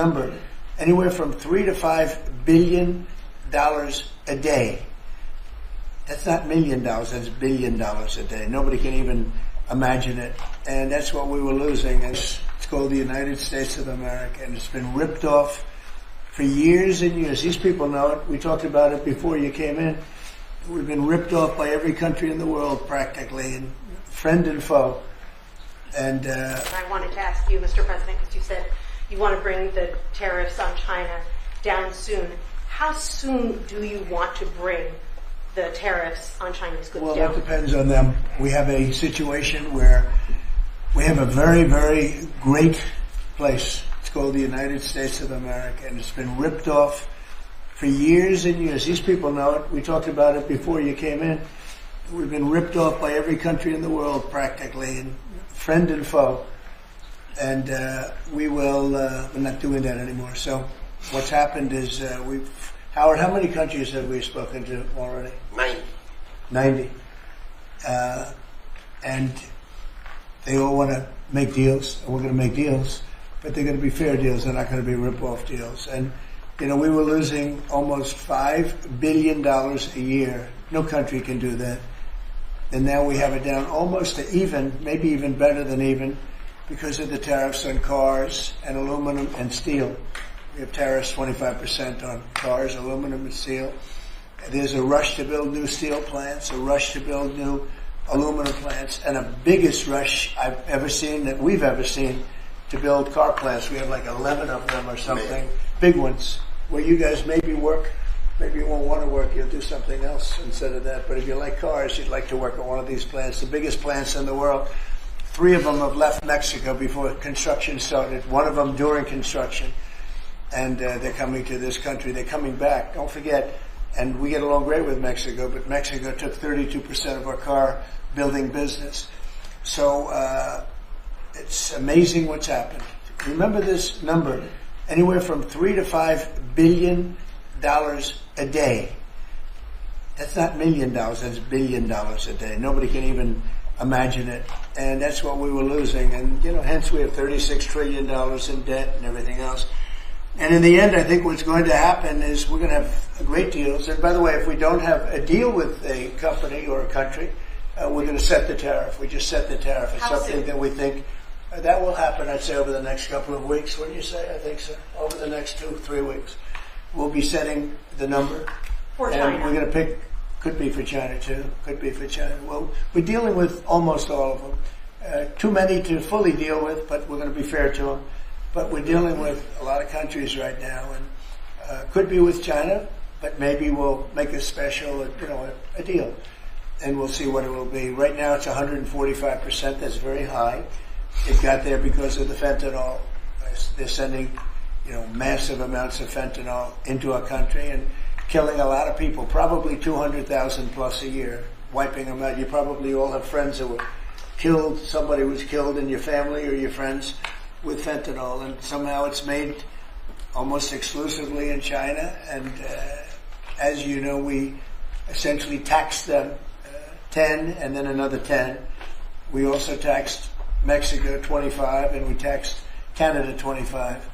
number, anywhere from $3 to $5 billion a day. That's not $1 million, that's $1 billion a day. Nobody can even imagine it. And that's what we were losing. And it's called the United States of America, and it's been ripped off for years and years. These people know it. We talked about it before you came in. We've been ripped off by every country in the world practically, and friend and foe. And I wanted to ask you, Mr. President, because you said you want to bring the tariffs on China down soon. How soon do you want to bring the tariffs on Chinese goods down? Well, that depends on them. We have a situation where we have a very, very great place. It's called the United States of America, and it's been ripped off for years and years. These people know it. We talked about it before you came in. We've been ripped off by every country in the world practically, and friend and foe. And we're not doing that anymore. So what's happened is Howard, how many countries have we spoken to already? 90. And they all want to make deals, and we're going to make deals, but they're going to be fair deals. They're not going to be rip-off deals. And, we were losing almost $5 billion a year. No country can do that. And now we have it down almost to even, maybe even better than even, because of the tariffs on cars and aluminum and steel. We have tariffs 25% on cars, aluminum, and steel. There's a rush to build new steel plants, a rush to build new aluminum plants, and a biggest rush I've ever seen, that we've ever seen, to build car plants. We have like 11 of them or something, big ones, where you guys maybe work. Maybe you won't want to work, you'll do something else instead of that. But if you like cars, you'd like to work at one of these plants, the biggest plants in the world. 3 of them have left Mexico before construction started, 1 of them during construction. And they're coming to this country. They're coming back. Don't forget, and we get along great with Mexico, but Mexico took 32% of our car building business. So it's amazing what's happened. Remember this number, anywhere from $3 to $5 billion a day. That's not $1 million, that's $1 billion a day. Nobody can even imagine it. And that's what we were losing. And, hence we have $36 trillion in debt and everything else. And in the end, I think what's going to happen is we're going to have great deals. And by the way, if we don't have a deal with a company or a country, we're going to set the tariff. We just set the tariff. It's something that we think that will happen, I'd say, over the next couple of weeks. What do you say? I think so. Over the next 2-3 weeks. We'll be setting the number. For and China. We're going to pick, could be for China too, could be for China. Well, we're dealing with almost all of them. Too many to fully deal with, but we're going to be fair to them. But we're dealing with a lot of countries right now, and could be with China, but maybe we'll make a special, a deal, and we'll see what it will be. Right now it's 145%. That's very high. It got there because of the fentanyl. They're sending, massive amounts of fentanyl into our country and killing a lot of people, probably 200,000 plus a year, wiping them out. You probably all have friends that were killed, somebody was killed in your family or your friends with fentanyl, and somehow it's made almost exclusively in China. And as you know, we essentially taxed them 10 and then another 10. We also taxed Mexico 25, and we taxed Canada 25.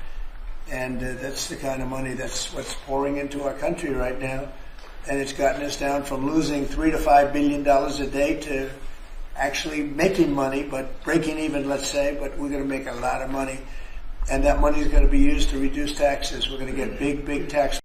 And that's the kind of money that's what's pouring into our country right now. And it's gotten us down from losing $3 to $5 billion a day to actually making money, but breaking even, let's say, but we're going to make a lot of money. And that money is going to be used to reduce taxes. We're going to get big, big tax